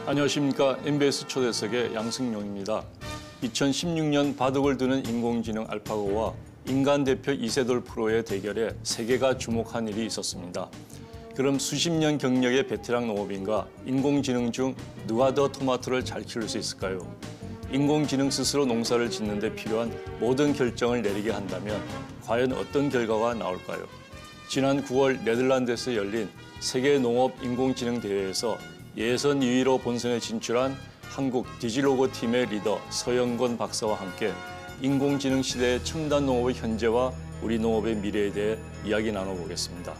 안녕하십니까. MBS 초대석의 양승용입니다. 2016년 바둑을 두는 인공지능 알파고와 인간 대표 이세돌 프로의 대결에 세계가 주목한 일이 있었습니다. 그럼 수십 년 경력의 베테랑 농업인과 인공지능 중 누가 더 토마토를 잘 키울 수 있을까요? 인공지능 스스로 농사를 짓는 데 필요한 모든 결정을 내리게 한다면 과연 어떤 결과가 나올까요? 지난 9월 네덜란드에서 열린 세계 농업 인공지능 대회에서 예선 2위로 본선에 진출한 한국 디지로그 팀의 리더 서영건 박사와 함께 인공지능 시대의 첨단 농업의 현재와 우리 농업의 미래에 대해 이야기 나눠보겠습니다.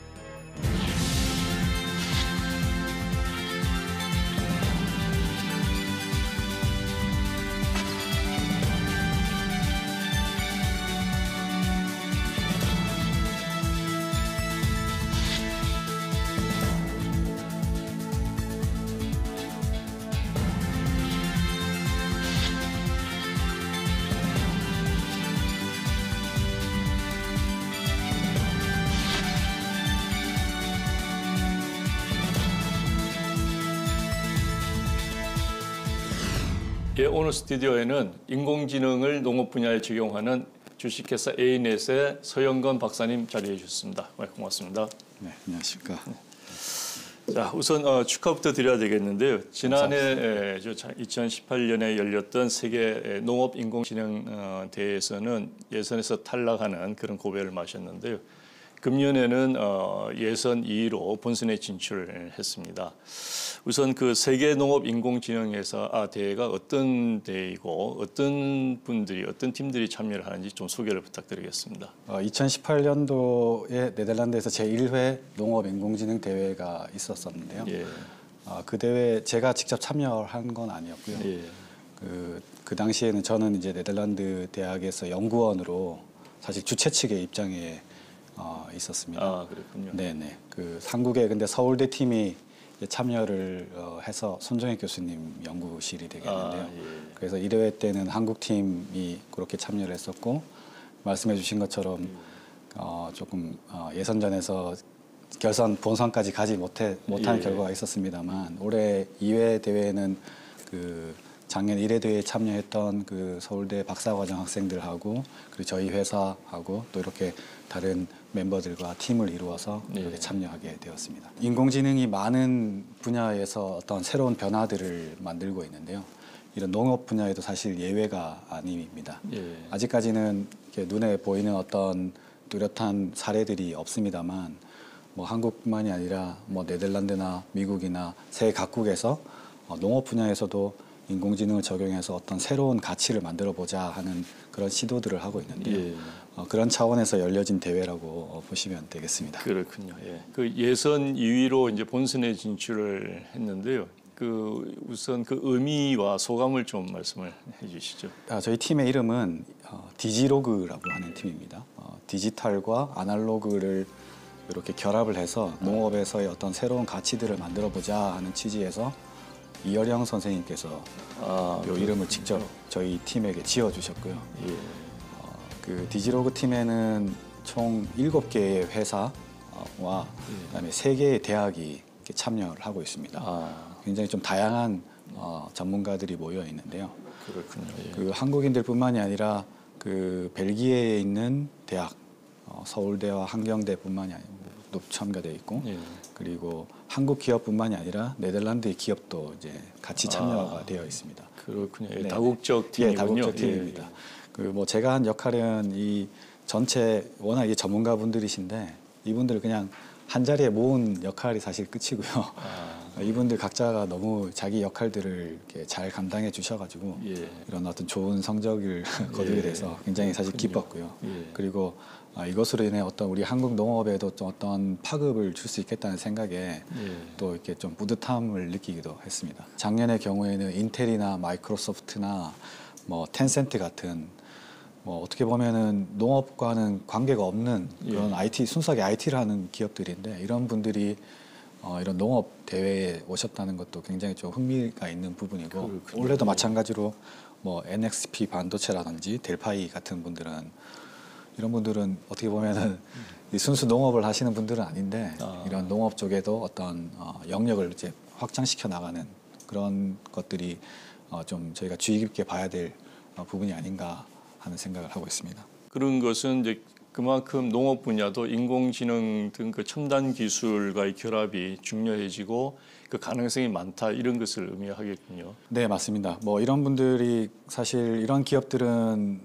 예, 오늘 스튜디오에는 인공지능을 농업 분야에 적용하는 주식회사 A넷의 서영건 박사님 자리해 주셨습니다. 고맙습니다. 네, 안녕하십니까. 자, 우선 축하부터 드려야 되겠는데요. 지난해 2018년에 열렸던 세계 농업 인공지능 대회에서는 예선에서 탈락하는 그런 고배를 마셨는데요. 금년에는 예선 2위로 본선에 진출했습니다. 우선 그 세계 농업 인공지능회사 대회가 어떤 대회이고 어떤 분들이 어떤 팀들이 참여를 하는지 좀 소개를 부탁드리겠습니다. 2018년도에 네덜란드에서 제1회 농업 인공지능 대회가 있었었는데요. 예. 그 대회 제가 직접 참여한 건 아니었고요. 예. 그 당시에는 저는 이제 네덜란드 대학에서 연구원으로 사실 주최 측의 입장에 있었습니다. 아, 그렇군요. 네네. 한국의 근데 서울대 팀이 참여를 해서 손정혜 교수님 연구실이 되겠는데요. 예. 그래서 1회 때는 한국 팀이 그렇게 참여를 했었고 말씀해 주신 것처럼 조금 예선전에서 결선 본선까지 가지 못한 결과가 있었습니다만 올해 2회 대회는 작년 1회 대회에 참여했던 서울대 박사과정 학생들하고 그리고 저희 회사하고 또 이렇게 다른 멤버들과 팀을 이루어서 이렇게 참여하게 되었습니다. 인공지능이 많은 분야에서 어떤 새로운 변화들을 만들고 있는데요. 이런 농업 분야에도 사실 예외가 아닙니다. 예. 아직까지는 이렇게 눈에 보이는 어떤 뚜렷한 사례들이 없습니다만 한국뿐만이 아니라 네덜란드나 미국이나 세계 각국에서 농업 분야에서도 인공지능을 적용해서 어떤 새로운 가치를 만들어 보자 하는 그런 시도들을 하고 있는데요. 예. 그런 차원에서 열려진 대회라고 보시면 되겠습니다. 그렇군요. 예. 예선 2위로 이제 본선에 진출을 했는데요. 우선 의미와 소감을 좀 말씀을 해주시죠. 저희 팀의 이름은 디지로그라고 하는 팀입니다. 디지털과 아날로그를 이렇게 결합을 해서 농업에서의 어떤 새로운 가치들을 만들어 보자 하는 취지에서 이열영 선생님께서 이 이름을 직접 저희 팀에게 지어주셨고요. 예. 디지로그 팀에는 총 7개의 회사와 그다음에 3개의 대학이 이렇게 참여를 하고 있습니다. 굉장히 좀 다양한 전문가들이 모여 있는데요. 그렇군요. 예. 한국인들뿐만이 아니라 벨기에에 있는 대학, 서울대와 한경대뿐만이 아니라 참가되어 있고 예. 그리고 한국 기업뿐만이 아니라 네덜란드의 기업도 이제 같이 참여가 되어 있습니다. 그렇군요. 네. 다국적 팀이군요. 예, 다국적 팀입니다. 제가 한 역할은 이 전체 워낙 이 전문가분들이신데 이분들을 그냥 한 자리에 모은 역할이 사실 끝이고요. 이분들 각자가 너무 자기 역할들을 이렇게 잘 감당해 주셔가지고 이런 어떤 좋은 성적을 거두게 돼서 굉장히 사실 기뻤고요. 그리고 이것으로 인해 어떤 우리 한국 농업에도 좀 어떤 파급을 줄 수 있겠다는 생각에 또 이렇게 좀 뿌듯함을 느끼기도 했습니다. 작년의 경우에는 인텔이나 마이크로소프트나 텐센트 같은 어떻게 보면은 농업과는 관계가 없는 그런 IT, 순수하게 IT를 하는 기업들인데 이런 분들이 이런 농업 대회에 오셨다는 것도 굉장히 좀 흥미가 있는 부분이고 그렇군요. 올해도 마찬가지로 NXP 반도체라든지 델파이 같은 분들은 이런 분들은 어떻게 보면은 순수 농업을 하시는 분들은 아닌데 이런 농업 쪽에도 어떤 영역을 이제 확장시켜 나가는 그런 것들이 좀 저희가 주의 깊게 봐야 될 부분이 아닌가 하는 생각을 하고 있습니다. 그런 것은 이제 그만큼 농업 분야도 인공지능 등 그 첨단 기술과의 결합이 중요해지고 그 가능성이 많다 이런 것을 의미하겠군요. 네, 맞습니다. 뭐 이런 분들이 사실 이런 기업들은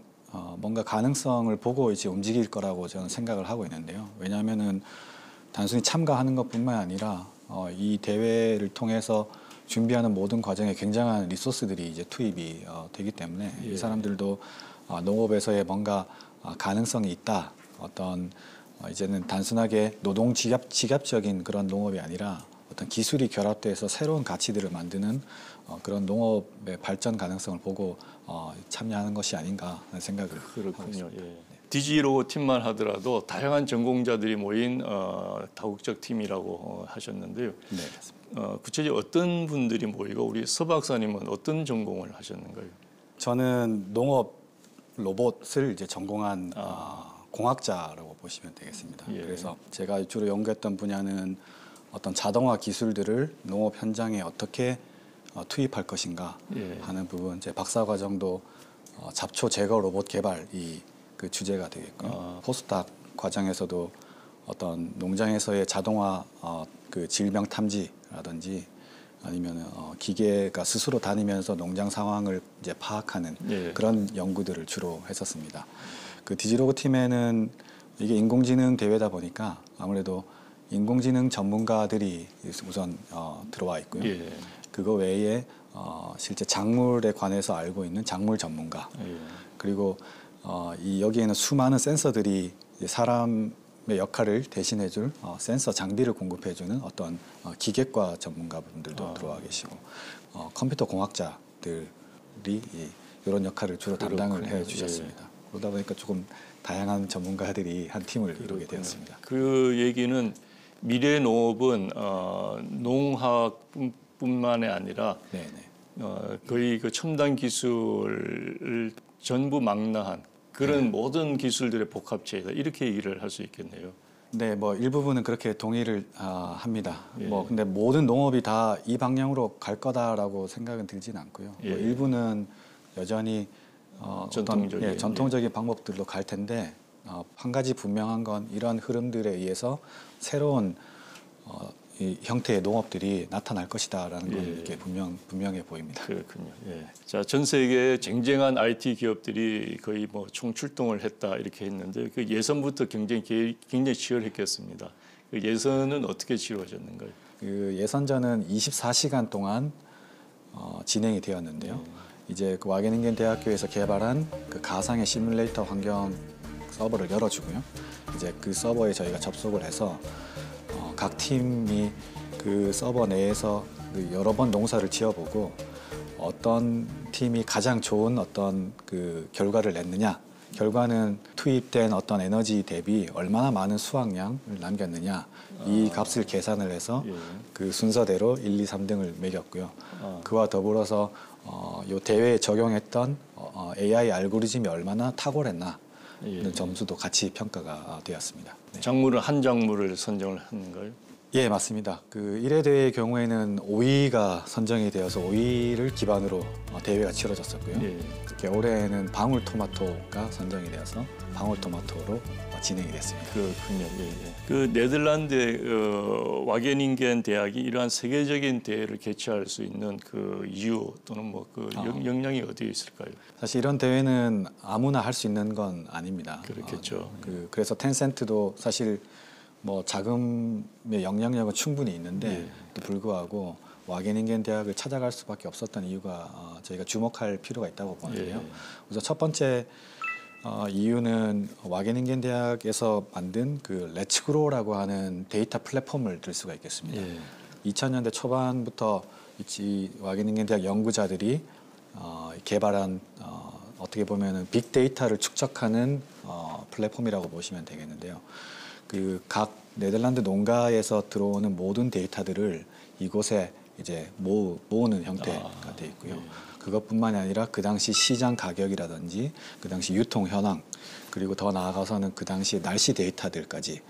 뭔가 가능성을 보고 이제 움직일 거라고 저는 생각을 하고 있는데요. 왜냐하면은 단순히 참가하는 것뿐만 아니라 이 대회를 통해서 준비하는 모든 과정에 굉장한 리소스들이 이제 투입이 되기 때문에 예. 이 사람들도 농업에서의 뭔가 가능성이 있다. 어떤 이제는 단순하게 노동 직업적인 그런 농업이 아니라 어떤 기술이 결합돼서 새로운 가치들을 만드는 그런 농업의 발전 가능성을 보고 참여하는 것이 아닌가 하는 생각을 하고 있습니다. 예. 디지로고 팀만 하더라도 다양한 전공자들이 모인 다국적 팀이라고 하셨는데요. 네, 맞습니다. 구체적으로 어떤 분들이 모이고 우리 서 박사님은 어떤 전공을 하셨는가요? 저는 농업 로봇을 이제 전공한 공학자라고 보시면 되겠습니다. 예. 그래서 제가 주로 연구했던 분야는 어떤 자동화 기술들을 농업 현장에 어떻게 투입할 것인가 예. 하는 부분. 제 박사 과정도 잡초 제거 로봇 개발이 그 주제가 되겠고요. 포스닥 과정에서도 어떤 농장에서의 자동화 그 질병 탐지라든지 아니면 기계가 스스로 다니면서 농장 상황을 이제 파악하는 예. 그런 연구들을 주로 했었습니다. 그 디지로그 팀에는 이게 인공지능 대회다 보니까 아무래도 인공지능 전문가들이 우선 들어와 있고요. 예. 그거 외에 실제 작물에 관해서 알고 있는 작물 전문가 예. 그리고 여기에는 수많은 센서들이 사람의 역할을 대신해줄 센서 장비를 공급해주는 어떤 기계과 전문가분들도 들어와 계시고 컴퓨터 공학자들이 이런 역할을 주로 담당을 해주셨습니다. 그러다 보니까 조금 다양한 전문가들이 한 팀을 이루게 되었습니다. 그 얘기는 미래 농업은 농학뿐만이 아니라 네네. 거의 그 첨단 기술을 전부 망라한 그런 모든 기술들의 복합체이다 이렇게 얘기를 할 수 있겠네요. 네, 뭐 일부분은 그렇게 동의를 합니다. 예. 뭐 근데 모든 농업이 다 이 방향으로 갈 거다라고 생각은 들지는 않고요. 예. 뭐 일부는 여전히 전통적인, 전통적인 방법들로 갈 텐데 한 가지 분명한 건 이러한 흐름들에 의해서 새로운 이 형태의 농업들이 나타날 것이다라는 건 이렇게 분명해 보입니다. 그렇군요. 예. 자, 전 세계 쟁쟁한 IT 기업들이 거의 뭐 총출동을 했다 이렇게 했는데 그 예선부터 굉장히 치열했겠습니다. 그 예선은 어떻게 치러졌는가요? 그 예선전은 24시간 동안 진행이 되었는데요. 이제 그 와게닝겐 대학교에서 개발한 그 가상의 시뮬레이터 환경 서버를 열어주고요. 이제 그 서버에 저희가 접속을 해서 각 팀이 그 서버 내에서 그 여러 번 농사를 지어보고 어떤 팀이 가장 좋은 어떤 그 결과를 냈느냐, 결과는 투입된 어떤 에너지 대비 얼마나 많은 수확량을 남겼느냐 이 값을 계산을 해서 그 순서대로 1, 2, 3등을 매겼고요. 그와 더불어서 요 대회에 적용했던 AI 알고리즘이 얼마나 탁월했나 점수도 같이 평가가 되었습니다. 네. 작물은 한 작물을 선정을 하는가요? 예, 맞습니다. 그 1회 대회의 경우에는 오이가 선정이 되어서 오이를 기반으로 대회가 치러졌었고요. 예. 겨울에는 방울토마토가 선정이 되어서 방울토마토로 진행이 됐습니다. 그렇군요. 예. 그 네덜란드의 와게닝겐 대학이 이러한 세계적인 대회를 개최할 수 있는 그 이유 또는 뭐 그 역량이 어디에 있을까요? 사실 이런 대회는 아무나 할 수 있는 건 아닙니다. 그렇겠죠. 그래서 텐센트도 사실 뭐 자금의 영향력은 충분히 있는데 또 불구하고 와게닝겐 대학을 찾아갈 수밖에 없었던 이유가 저희가 주목할 필요가 있다고 보는데요. 우선 첫 번째 이유는 와게닝겐 대학에서 만든 그 렛츠그로라고 하는 데이터 플랫폼을 들 수가 있겠습니다. 2000년대 초반부터 이 와게닝겐 대학 연구자들이 개발한 어떻게 보면은 빅데이터를 축적하는 플랫폼이라고 보시면 되겠는데요. 그 각 네덜란드 농가에서 들어오는 모든 데이터들을 이곳에 이제 모으는 형태가 되어 있고요. 그것뿐만이 아니라 그 당시 시장 가격이라든지 그 당시 유통 현황 그리고 더 나아가서는 그 당시 날씨 데이터들까지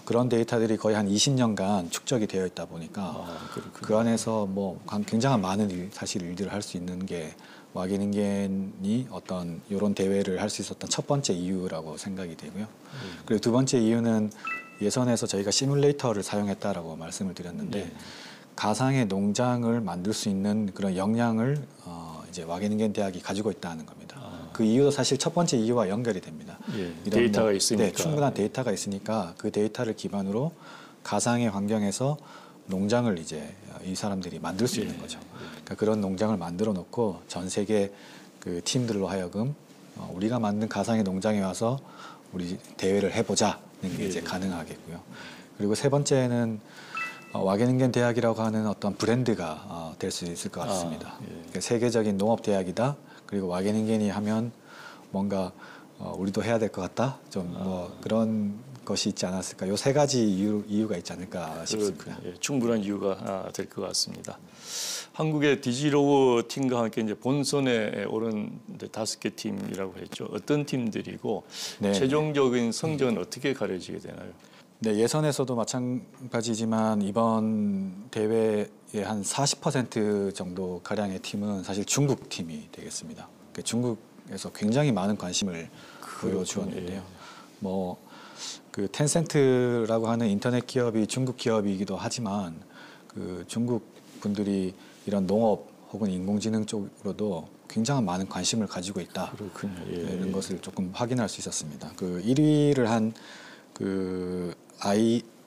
그런 데이터들이 거의 한 20년간 축적이 되어 있다 보니까 그 안에서 뭐 굉장히 많은 사실 일들을 할 수 있는 게 와게닝겐이 어떤 이런 대회를 할 수 있었던 첫 번째 이유라고 생각이 되고요. 그리고 두 번째 이유는 예선에서 저희가 시뮬레이터를 사용했다라고 말씀을 드렸는데 가상의 농장을 만들 수 있는 그런 역량을 이제 와게닝겐 대학이 가지고 있다는 겁니다. 그 이유도 사실 첫 번째 이유와 연결이 됩니다. 데이터가 있으니까. 네, 충분한 데이터가 있으니까 그 데이터를 기반으로 가상의 환경에서 농장을 이제 이 사람들이 만들 수 있는 거죠. 그러니까 그런 농장을 만들어 놓고 전 세계 그 팀들로 하여금 우리가 만든 가상의 농장에 와서 우리 대회를 해보자는 게 이제 가능하겠고요. 그리고 세 번째는 와게닝겐 대학이라고 하는 어떤 브랜드가 될 수 있을 것 같습니다. 그러니까 세계적인 농업 대학이다. 그리고 와게닝겐이 하면 뭔가 우리도 해야 될 것 같다. 좀 뭐 그런 것이 있지 않았을까. 요 세 가지 이유가 있지 않을까 싶습니다. 충분한 이유가 될 것 같습니다. 한국의 디지로우 팀과 함께 이제 본선에 오른 5개 팀이라고 했죠. 어떤 팀들이고 네. 최종적인 성적은 어떻게 가려지게 되나요? 네, 예선에서도 마찬가지지만 이번 대회의 한 40% 정도 가량의 팀은 사실 중국 팀이 되겠습니다. 중국에서 굉장히 많은 관심을 보여주었는데요. 뭐 그 텐센트라고 하는 인터넷 기업이 중국 기업이기도 하지만 그 중국 분들이 이런 농업 혹은 인공지능 쪽으로도 굉장히 많은 관심을 가지고 있다. 그렇군요. 이런 것을 조금 확인할 수 있었습니다. 그 1위를 한 그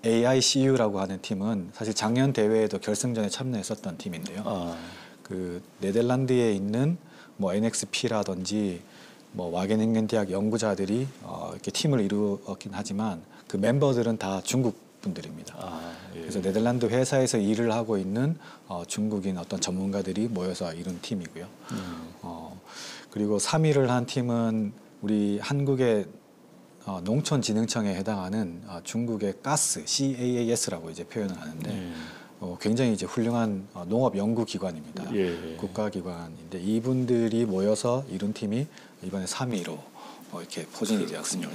AICU라고 하는 팀은 사실 작년 대회에도 결승전에 참여했었던 팀인데요. 그 네덜란드에 있는 뭐 NXP라든지 뭐 와게닝겐 대학 연구자들이 이렇게 팀을 이루었긴 하지만 그 멤버들은 다 중국 분들입니다. 그래서 네덜란드 회사에서 일을 하고 있는 중국인 어떤 전문가들이 모여서 이룬 팀이고요. 그리고 3위를 한 팀은 우리 한국의 농촌진흥청에 해당하는 중국의 가스, CAAS라고 이제 표현을 하는데 굉장히 이제 훌륭한 농업 연구기관입니다. 국가기관인데 이분들이 모여서 이룬 팀이 이번에 3위로 이렇게 포진이 되었습니다.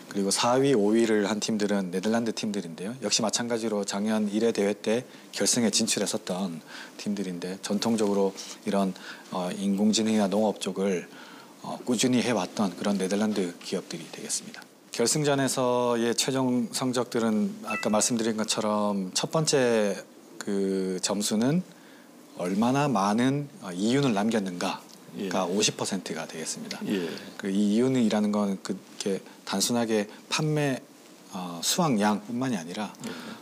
그리고 4위, 5위를 한 팀들은 네덜란드 팀들인데요. 역시 마찬가지로 작년 1회 대회 때 결승에 진출했었던 팀들인데 전통적으로 이런 인공지능이나 농업 쪽을 꾸준히 해왔던 그런 네덜란드 기업들이 되겠습니다. 결승전에서의 최종 성적들은 아까 말씀드린 것처럼 첫 번째 그 점수는 얼마나 많은 이윤을 남겼는가가 50%가 되겠습니다. 그 이 이윤이라는 건 그렇게 단순하게 판매 수확량뿐만이 아니라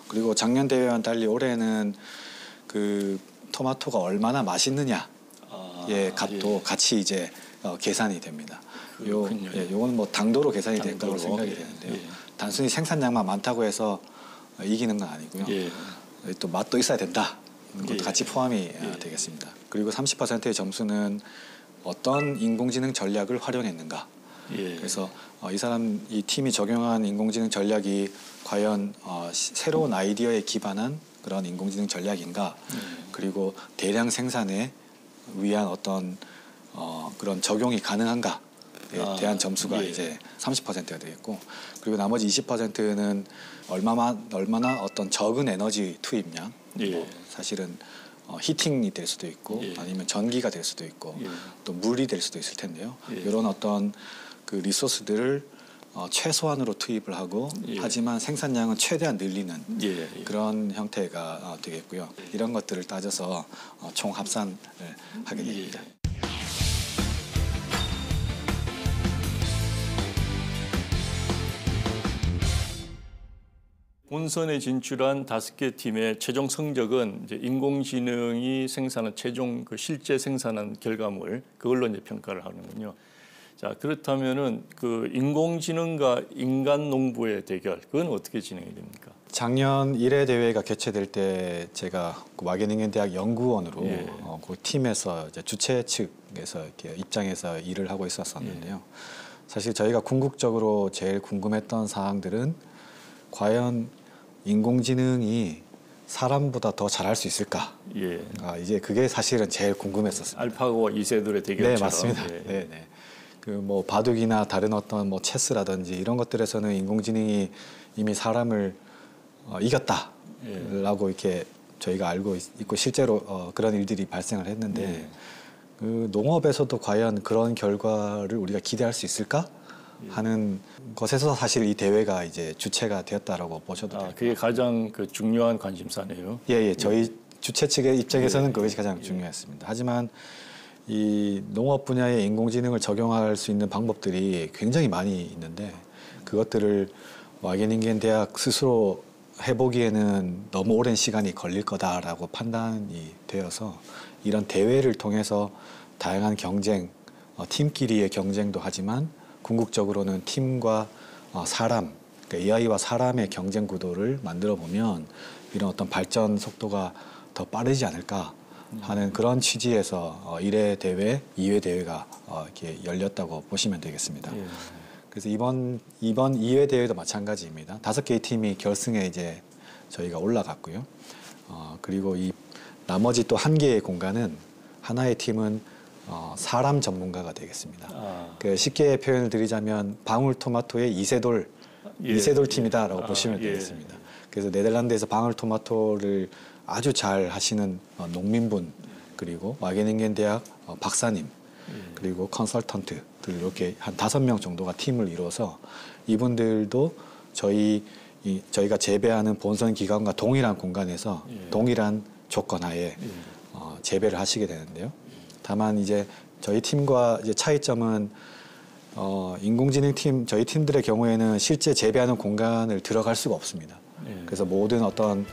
그리고 작년 대회와는 달리 올해는 그 토마토가 얼마나 맛있느냐의 값도 같이 이제 계산이 됩니다. 요거는 뭐 당도로 계산이 될 거라고 생각이 되는데요. 단순히 생산량만 많다고 해서 이기는 건 아니고요. 또 맛도 있어야 된다. 그것도 같이 포함이 되겠습니다. 그리고 30%의 점수는 어떤 인공지능 전략을 활용했는가. 그래서 이 팀이 적용한 인공지능 전략이 과연 새로운 아이디어에 기반한 그런 인공지능 전략인가. 그리고 대량 생산에 위한 어떤 그런 적용이 가능한가에 대한 점수가 이제 30%가 되겠고, 그리고 나머지 20%는 얼마나 어떤 적은 에너지 투입량, 뭐 사실은 히팅이 될 수도 있고 아니면 전기가 될 수도 있고 또 물이 될 수도 있을 텐데요. 이런 어떤 그 리소스들을 최소한으로 투입을 하고 하지만 생산량은 최대한 늘리는 그런 형태가 되겠고요. 이런 것들을 따져서 총 합산을 하게 됩니다. 본선에 진출한 5개 팀의 최종 성적은 이제 인공지능이 생산한 최종 그 실제 생산한 결과물 그걸로 이제 평가를 하는군요. 자, 그렇다면은 그 인공지능과 인간 농부의 대결 그건 어떻게 진행이 됩니까? 작년 1회 대회가 개최될 때 제가 그 와게닝겐 대학 연구원으로 그 팀에서 이제 주최 측에서 이렇게 입장에서 일을 하고 있었었는데요. 사실 저희가 궁극적으로 제일 궁금했던 사항들은 과연 인공지능이 사람보다 더 잘할 수 있을까? 이제 그게 사실은 제일 궁금했었습니다. 알파고와 이세돌의 대결처럼. 네, 맞습니다. 네. 그 뭐 바둑이나 다른 어떤 뭐 체스라든지 이런 것들에서는 인공지능이 이미 사람을 이겼다라고 이렇게 저희가 알고 있고 실제로 그런 일들이 발생을 했는데 그 농업에서도 과연 그런 결과를 우리가 기대할 수 있을까 하는 것에서 사실 이 대회가 이제 주체가 되었다라고 보셔도 돼요. 그게 가장 그 중요한 관심사네요. 저희 주최 측의 입장에서는 그것이 가장 중요했습니다. 하지만 이 농업 분야의 인공지능을 적용할 수 있는 방법들이 굉장히 많이 있는데 그것들을 와게닝겐 대학 스스로 해보기에는 너무 오랜 시간이 걸릴 거다라고 판단이 되어서 이런 대회를 통해서 다양한 경쟁, 팀끼리의 경쟁도 하지만 궁극적으로는 팀과 사람, 그러니까 AI와 사람의 경쟁 구도를 만들어 보면 이런 어떤 발전 속도가 더 빠르지 않을까 하는 그런 취지에서 1회 대회, 2회 대회가 이렇게 열렸다고 보시면 되겠습니다. 그래서 이번 2회 대회도 마찬가지입니다. 5개의 팀이 결승에 이제 저희가 올라갔고요. 그리고 이 나머지 또 1개의 공간은 하나의 팀은 사람 전문가가 되겠습니다. 그 쉽게 표현을 드리자면 방울토마토의 이세돌 팀이다라고 보시면 되겠습니다. 그래서 네덜란드에서 방울토마토를 아주 잘 하시는 농민분 그리고 와게닝겐 대학 박사님 그리고 컨설턴트들 이렇게 한 5명 정도가 팀을 이루어서 이분들도 저희가 재배하는 본선 기관과 동일한 공간에서 동일한 조건 하에 재배를 하시게 되는데요. 다만 이제 저희 팀과 이제 차이점은 인공지능 팀 저희 팀들의 경우에는 실제 재배하는 공간을 들어갈 수가 없습니다. 그래서 모든 어떤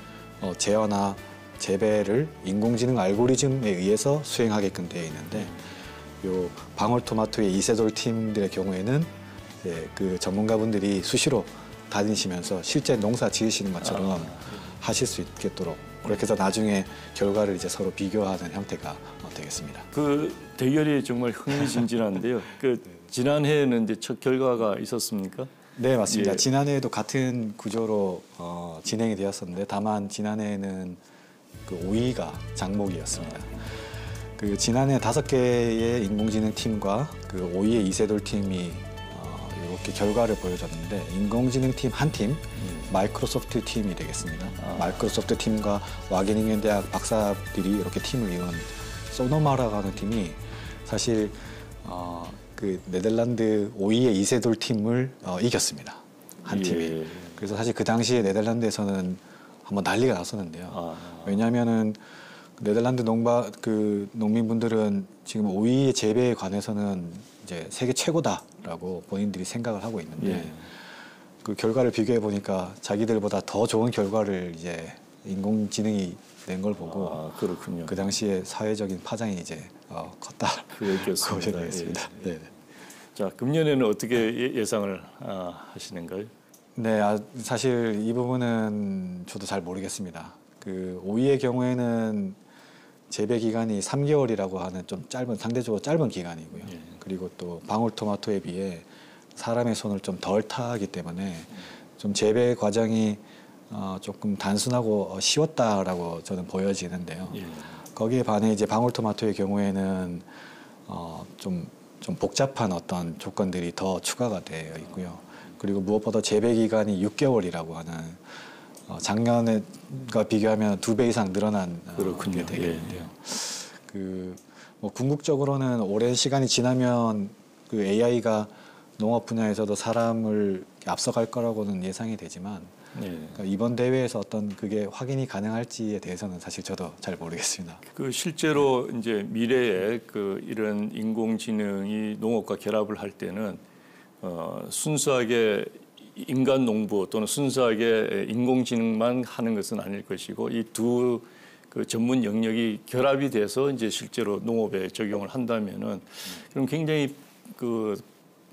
제어나 재배를 인공지능 알고리즘에 의해서 수행하게끔 되어 있는데 요 방울토마토의 이세돌 팀들의 경우에는 이제 그 전문가분들이 수시로 다니시면서 실제 농사 지으시는 것처럼 하실 수 있도록 그렇게 해서 나중에 결과를 이제 서로 비교하는 형태가 되겠습니다. 그 대결이 정말 흥미진진한데요. 그 지난해에는 이제 첫 결과가 있었습니까? 네, 맞습니다. 지난해에도 같은 구조로 진행이 되었었는데 다만 지난해에는 그 오이가 장목이었습니다. 그 지난해 5개의 인공지능 팀과 그 오이의 이세돌 팀이 이렇게 결과를 보여줬는데 인공지능 팀 한 팀, 마이크로소프트 팀이 되겠습니다. 마이크로소프트 팀과 와게닝겐 대학 박사들이 이렇게 팀을 이룬 소노마라고 하는 팀이 사실 그 네덜란드 오이의 이세돌 팀을 이겼습니다. 한 팀이. 그래서 사실 그 당시에 네덜란드에서는 한번 난리가 났었는데요. 왜냐하면은 네덜란드 농민분들은 지금 오이의 재배에 관해서는 이제 세계 최고다라고 본인들이 생각을 하고 있는데 그 결과를 비교해 보니까 자기들보다 더 좋은 결과를 이제 인공지능이 낸 걸 보고 그렇군요. 그 당시에 사회적인 파장이 이제 컸다. 그렇겠습니다. 보셔야 되겠습니다. 네. 자, 금년에는 어떻게 예상을 하시는가요? 네, 사실 이 부분은 저도 잘 모르겠습니다. 그 오이의 경우에는 재배 기간이 3개월이라고 하는 좀 상대적으로 짧은 기간이고요. 그리고 또 방울토마토에 비해 사람의 손을 좀 덜 타기 때문에 좀 재배 과정이 조금 단순하고 쉬웠다라고 저는 보여지는데요. 거기에 반해 이제 방울토마토의 경우에는 좀 복잡한 어떤 조건들이 더 추가가 되어 있고요. 그리고 무엇보다 재배 기간이 6개월이라고 하는 작년과 비교하면 2배 이상 늘어난 게 되겠는데요. 뭐 궁극적으로는 오랜 시간이 지나면 그 AI가 농업 분야에서도 사람을 앞서갈 거라고는 예상이 되지만 그러니까 이번 대회에서 어떤 그게 확인이 가능할지에 대해서는 사실 저도 잘 모르겠습니다. 그 실제로 이제 미래에 그 이런 인공지능이 농업과 결합을 할 때는 순수하게 인간 농부 또는 순수하게 인공지능만 하는 것은 아닐 것이고 이 두 그 전문 영역이 결합이 돼서 이제 실제로 농업에 적용을 한다면은 그럼 굉장히 그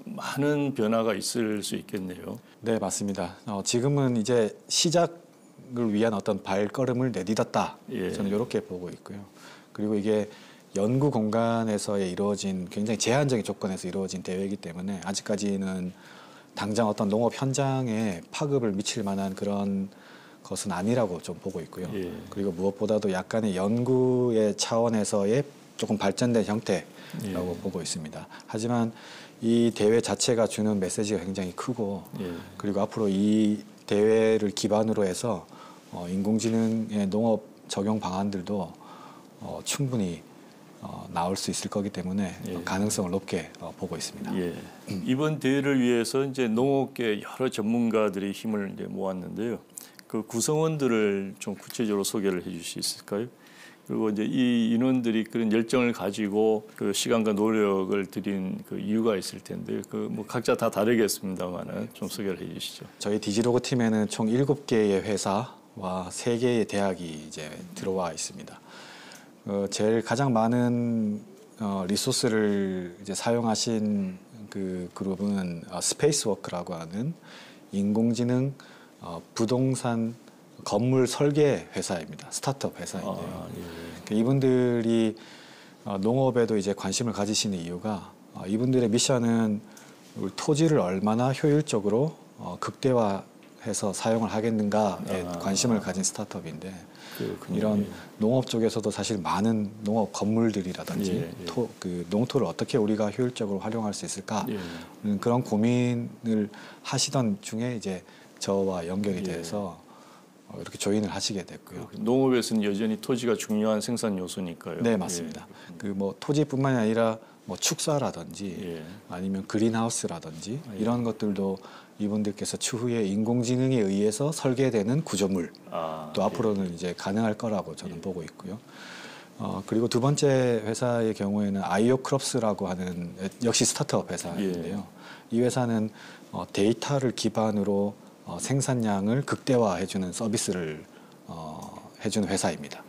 많은 변화가 있을 수 있겠네요. 네, 맞습니다. 지금은 이제 시작을 위한 어떤 발걸음을 내딛었다. 저는 이렇게 보고 있고요. 그리고 이게 연구 공간에서의 이루어진 굉장히 제한적인 조건에서 이루어진 대회이기 때문에 아직까지는 당장 어떤 농업 현장에 파급을 미칠 만한 그런 것은 아니라고 좀 보고 있고요. 그리고 무엇보다도 약간의 연구의 차원에서의 조금 발전된 형태라고 보고 있습니다. 하지만 이 대회 자체가 주는 메시지가 굉장히 크고 그리고 앞으로 이 대회를 기반으로 해서 인공지능의 농업 적용 방안들도 충분히 나올 수 있을 거기 때문에 예. 가능성을 높게 보고 있습니다. 예. 이번 대회를 위해서 이제 농업계 여러 전문가들이 힘을 이제 모았는데요. 그 구성원들을 좀 구체적으로 소개를 해줄 수 있을까요? 그리고 이제 이 인원들이 그런 열정을 가지고 그 시간과 노력을 들인 그 이유가 있을 텐데요. 그 뭐 각자 다 다르겠습니다만은 좀 소개를 해주시죠. 저희 디지로그 팀에는 총 7개의 회사와 3개의 대학이 이제 들어와 있습니다. 제일 가장 많은 리소스를 이제 사용하신 그 그룹은 스페이스워크라고 하는 인공지능 부동산 건물 설계 회사입니다. 스타트업 회사인데요. 예. 이분들이 농업에도 이제 관심을 가지시는 이유가 이분들의 미션은 우리 토지를 얼마나 효율적으로 극대화해서 사용을 하겠는가에 관심을 가진 스타트업인데 그렇군요. 이런 예. 농업 쪽에서도 사실 많은 농업 건물들이라든지 예, 예. 그 농토를 어떻게 우리가 효율적으로 활용할 수 있을까 예. 그런 고민을 하시던 중에 이제 저와 연결이 예. 돼서 이렇게 조인을 하시게 됐고요. 농업에서는 여전히 토지가 중요한 생산 요소니까요. 네, 맞습니다. 그 뭐 토지뿐만이 아니라 뭐 축사라든지 예. 아니면 그린하우스라든지 예. 이런 것들도 이분들께서 추후에 인공지능에 의해서 설계되는 구조물 또 앞으로는 이제 가능할 거라고 저는 보고 있고요. 그리고 두 번째 회사의 경우에는 아이오크롭스라고 하는 역시 스타트업 회사인데요. 이 회사는 데이터를 기반으로 생산량을 극대화해주는 서비스를 해주는 회사입니다.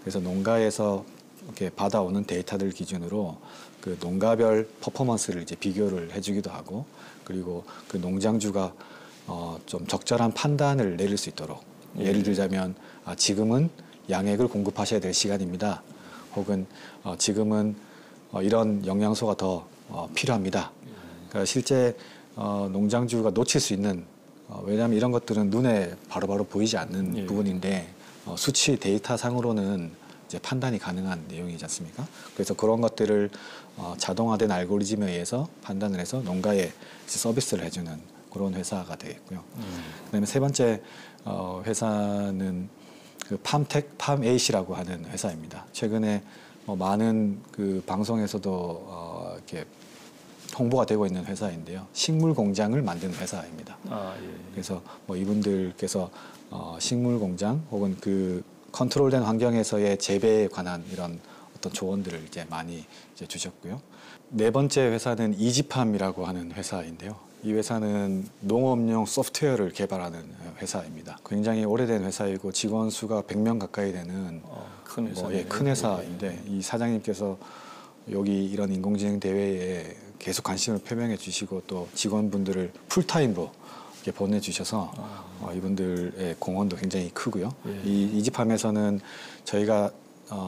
그래서 농가에서 이렇게 받아오는 데이터들 기준으로 그 농가별 퍼포먼스를 이제 비교를 해주기도 하고 그리고 그 농장주가 좀 적절한 판단을 내릴 수 있도록 예를 들자면 지금은 양액을 공급하셔야 될 시간입니다. 혹은 지금은 이런 영양소가 더 필요합니다. 그러니까 실제 농장주가 놓칠 수 있는 왜냐하면 이런 것들은 눈에 바로바로 보이지 않는 부분인데 수치 데이터 상으로는 이제 판단이 가능한 내용이지 않습니까? 그래서 그런 것들을 자동화된 알고리즘에 의해서 판단을 해서 농가에 서비스를 해주는 그런 회사가 되겠고요. 그다음에 세 번째 회사는 그 팜에잇이라고 하는 회사입니다. 최근에 많은 그 방송에서도 이렇게 홍보가 되고 있는 회사인데요. 식물 공장을 만드는 회사입니다. 그래서 뭐 이분들께서 식물 공장 혹은 그 컨트롤된 환경에서의 재배에 관한 이런 어떤 조언들을 이제 많이 이제 주셨고요. 네 번째 회사는 이지팜이라고 하는 회사인데요. 이 회사는 농업용 소프트웨어를 개발하는 회사입니다. 굉장히 오래된 회사이고 직원 수가 100명 가까이 되는 큰 회사인데 이 사장님께서 여기 이런 인공지능 대회에 계속 관심을 표명해 주시고 또 직원분들을 풀타임으로 이렇게 보내주셔서 이분들의 공헌도 굉장히 크고요. 이 이지팜에서는 저희가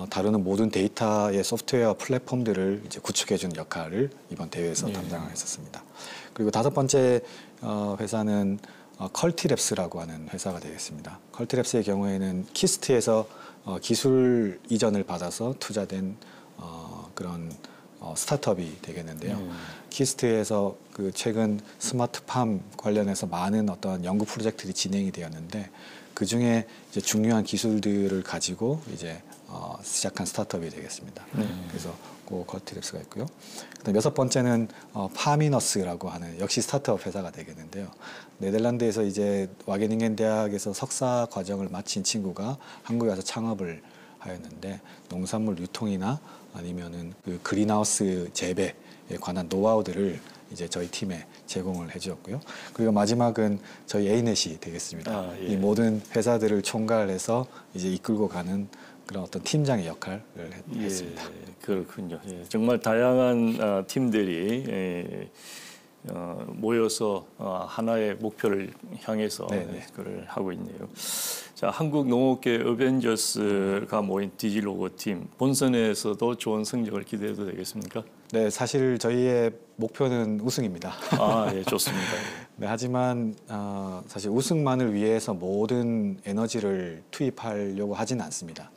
다루는 모든 데이터의 소프트웨어 플랫폼들을 이제 구축해주는 역할을 이번 대회에서 담당을 했었습니다. 그리고 다섯 번째 회사는 컬티랩스라고 하는 회사가 되겠습니다. 컬티랩스의 경우에는 키스트에서 기술 이전을 받아서 투자된 그런 스타트업이 되겠는데요. 키스트에서 그 최근 스마트팜 관련해서 많은 어떤 연구 프로젝트들이 진행이 되었는데 그 중에 이제 중요한 기술들을 가지고 이제 시작한 스타트업이 되겠습니다. 그래서 그 컬티랩스가 있고요. 그다음 여섯 번째는 파미너스라고 하는 역시 스타트업 회사가 되겠는데요. 네덜란드에서 이제 와게닝겐 대학에서 석사 과정을 마친 친구가 한국에 와서 창업을 하였는데 농산물 유통이나 아니면은 그 그린하우스 재배에 관한 노하우들을 이제 저희 팀에 제공을 해주었고요. 그리고 마지막은 저희 A넷이 되겠습니다. 이 모든 회사들을 총괄해서 이제 이끌고 가는 그런 어떤 팀장의 역할을 했습니다. 그렇군요. 정말 다양한 팀들이 모여서 하나의 목표를 향해서 그걸 하고 있네요. 자, 한국 농업계 어벤져스가 모인 디지로그 팀 본선에서도 좋은 성적을 기대해도 되겠습니까? 네, 사실 저희의 목표는 우승입니다. 좋습니다. 네, 하지만 사실 우승만을 위해서 모든 에너지를 투입하려고 하지는 않습니다.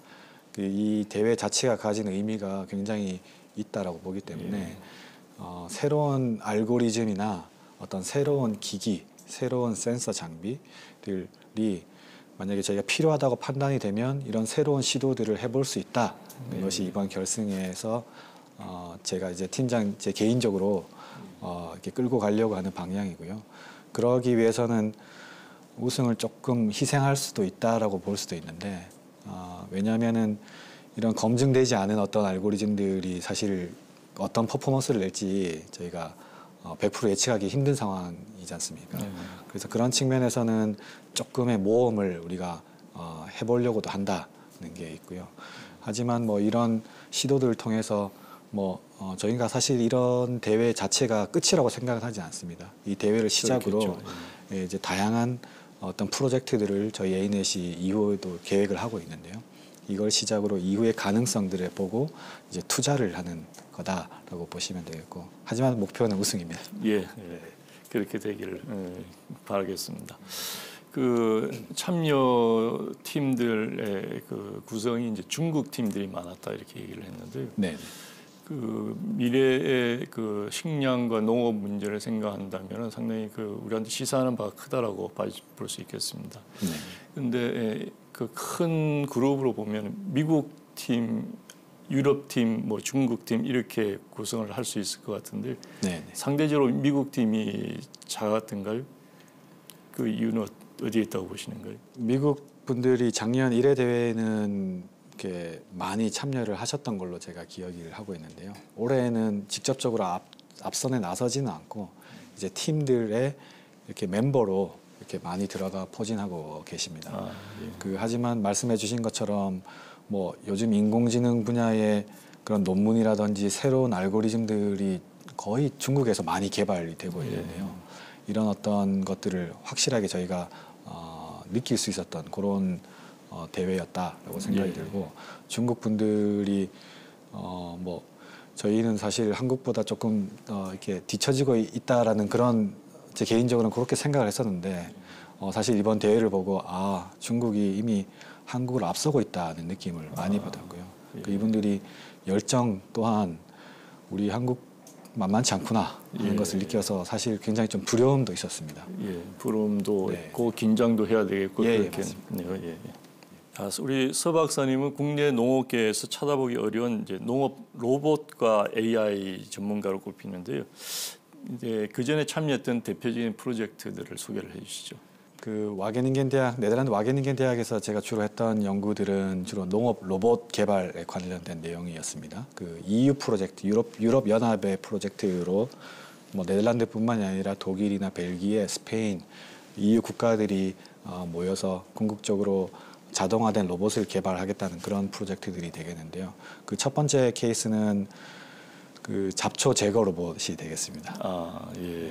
이 대회 자체가 가진 의미가 굉장히 있다라고 보기 때문에 새로운 알고리즘이나 어떤 새로운 기기, 새로운 센서 장비, 프로젝트들이 만약에 저희가 필요하다고 판단이 되면 이런 새로운 시도들을 해볼 수 있다는 것이 이번 결승에서 제가 이제 팀장 제 개인적으로 이렇게 끌고 가려고 하는 방향이고요. 그러기 위해서는 우승을 조금 희생할 수도 있다라고 볼 수도 있는데 왜냐하면은 이런 검증되지 않은 어떤 알고리즘들이 사실 어떤 퍼포먼스를 낼지 저희가 100% 예측하기 힘든 상황이지 않습니까? 그래서 그런 측면에서는 조금의 모험을 우리가 해보려고도 한다는 게 있고요. 하지만 뭐 이런 시도들을 통해서 저희가 사실 이런 대회 자체가 끝이라고 생각은 하지 않습니다. 이 대회를 시작으로 이제 다양한 어떤 프로젝트들을 저희 A넷이 이후에도 계획을 하고 있는데요. 이걸 시작으로 이후의 가능성들을 보고 이제 투자를 하는 거다라고 보시면 되겠고, 하지만 목표는 우승입니다. 예, 그렇게 되기를 바라겠습니다. 그 참여 팀들의 그 구성이 이제 중국 팀들이 많았다 이렇게 얘기를 했는데요. 네. 그 미래의 그 식량과 농업 문제를 생각한다면 상당히 그 우리한테 시사하는 바가 크다라고 볼 수 있겠습니다. 그런데 그 큰 그룹으로 보면 미국 팀, 유럽 팀, 뭐 중국 팀 이렇게 구성을 할 수 있을 것 같은데 상대적으로 미국 팀이 작았던가요? 그 이유는 어디에 있다고 보시는가요? 미국 분들이 작년 1회 대회는 이렇게 많이 참여를 하셨던 걸로 제가 기억을 하고 있는데요. 올해는 직접적으로 앞선에 나서지는 않고 이제 팀들의 이렇게 멤버로 이렇게 많이 들어가 포진하고 계십니다. 하지만 말씀해주신 것처럼 뭐 요즘 인공지능 분야의 그런 논문이라든지 새로운 알고리즘들이 거의 중국에서 많이 개발이 되고 있는데요. 이런 어떤 것들을 확실하게 저희가 느낄 수 있었던 그런 대회였다라고 생각이 들고, 중국 분들이 뭐 저희는 사실 한국보다 조금 이렇게 뒤처지고 있다라는 그런 제 개인적으로는 그렇게 생각을 했었는데 사실 이번 대회를 보고 중국이 이미 한국을 앞서고 있다는 느낌을 많이 받았고요. 이분들이 열정 또한 우리 한국 만만치 않구나 하는 것을 느껴서 사실 굉장히 좀 두려움도 있었습니다. 부러움도 있고 긴장도 해야 되겠고 그렇겠네요. 우리 서 박사님은 국내 농업계에서 찾아보기 어려운 이제 농업 로봇과 AI 전문가로 꼽히는데요. 이제 그 전에 참여했던 대표적인 프로젝트들을 소개를 해주시죠. 그 와게닝겐 대학, 네덜란드 와게닝겐 대학에서 제가 주로 했던 연구들은 주로 농업 로봇 개발에 관련된 내용이었습니다. 그 EU 프로젝트, 유럽 연합의 프로젝트로 뭐 네덜란드뿐만이 아니라 독일이나 벨기에, 스페인, EU 국가들이 모여서 궁극적으로 자동화된 로봇을 개발하겠다는 그런 프로젝트들이 되겠는데요. 그 첫 번째 케이스는 그 잡초 제거 로봇이 되겠습니다.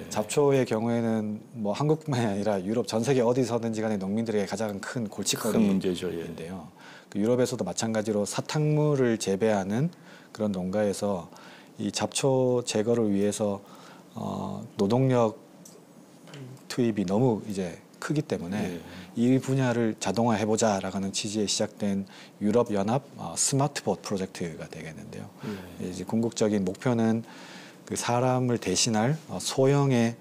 잡초의 경우에는 뭐 한국뿐만이 아니라 유럽 전 세계 어디서든지 간에 농민들에게 가장 큰 골칫거리인데요. 그 유럽에서도 마찬가지로 사탕물을 재배하는 그런 농가에서 이 잡초 제거를 위해서 노동력 투입이 너무 이제 크기 때문에 이 분야를 자동화해보자라고 하는 취지에 시작된 유럽 연합 스마트봇 프로젝트가 되겠는데요. 이제 궁극적인 목표는 그 사람을 대신할 소형의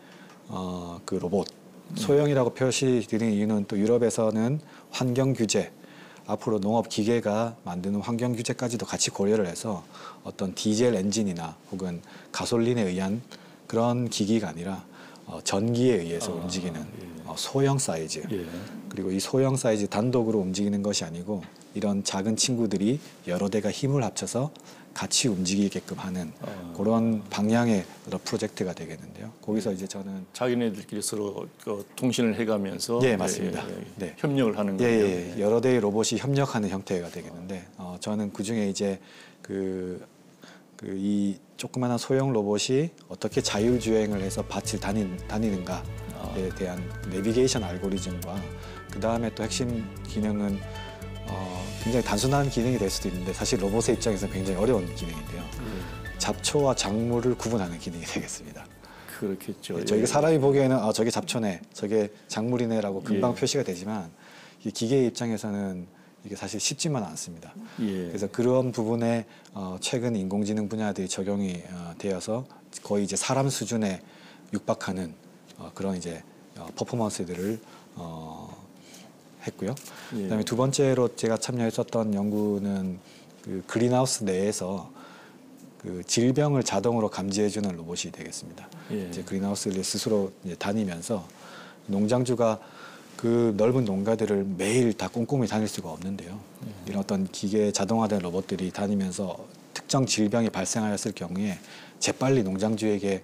그 로봇. 소형이라고 표시드리는 이유는 또 유럽에서는 환경 규제, 앞으로 농업 기계가 만드는 환경 규제까지도 같이 고려를 해서 어떤 디젤 엔진이나 혹은 가솔린에 의한 그런 기기가 아니라 전기에 의해서 움직이는 소형 사이즈, 그리고 이 소형 사이즈 단독으로 움직이는 것이 아니고 이런 작은 친구들이 여러 대가 힘을 합쳐서 같이 움직이게끔 하는 그런 방향의 프로젝트가 되겠는데요. 거기서 이제 저는 자기네들끼리 서로 통신을 해가면서 맞습니다. 협력을 하는 거예요. 여러 대의 로봇이 협력하는 형태가 되겠는데 저는 그 중에 이제 이 조그마한 소형 로봇이 어떻게 자율주행을 해서 밭을 다니는가에 대한 내비게이션 알고리즘과 그 다음에 또 핵심 기능은 굉장히 단순한 기능이 될 수도 있는데 사실 로봇의 입장에서 굉장히 어려운 기능인데요. 잡초와 작물을 구분하는 기능이 되겠습니다. 그렇겠죠. 저희가 사람이 보기에는 저게 잡초네, 저게 작물이네라고 금방 표시가 되지만 이 기계의 입장에서는 이게 사실 쉽지만 않습니다. 그래서 그런 부분에 최근 인공지능 분야들이 적용이 되어서 거의 이제 사람 수준에 육박하는 그런 이제 퍼포먼스들을 했고요. 예. 그다음에 두 번째로 제가 참여했었던 연구는 그 그린하우스 내에서 그 질병을 자동으로 감지해주는 로봇이 되겠습니다. 예. 이제 그린하우스를 스스로 이제 다니면서 농장주가 그 넓은 농가들을 매일 다 꼼꼼히 다닐 수가 없는데요. 이런 어떤 기계 자동화된 로봇들이 다니면서 특정 질병이 발생하였을 경우에 재빨리 농장주에게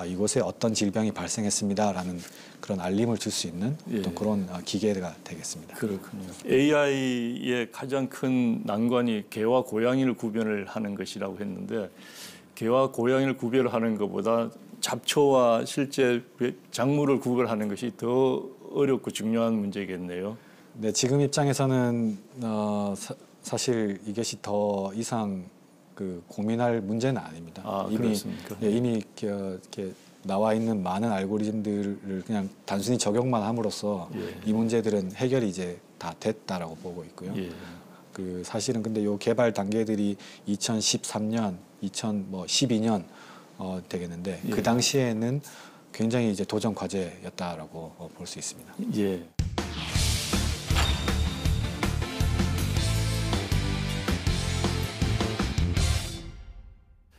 이곳에 어떤 질병이 발생했습니다라는 그런 알림을 줄 수 있는 어떤 예. 그런 기계가 되겠습니다. 그렇군요. AI의 가장 큰 난관이 개와 고양이를 구별을 하는 것이라고 했는데 개와 고양이를 구별하는 것보다 잡초와 실제 작물을 구별하는 것이 더 어렵고 중요한 문제겠네요. 네, 지금 입장에서는 사실 이것이 더 이상 그 고민할 문제는 아닙니다. 그렇습니까? 이미 이렇게 나와 있는 많은 알고리즘들을 그냥 단순히 적용만 함으로써 예. 이 문제들은 해결이 이제 다 됐다라고 보고 있고요. 예. 그 사실은 근데 요 개발 단계들이 2013년, 2012년 되겠는데 예. 그 당시에는 굉장히 이제 도전 과제였다라고 볼 수 있습니다. 예.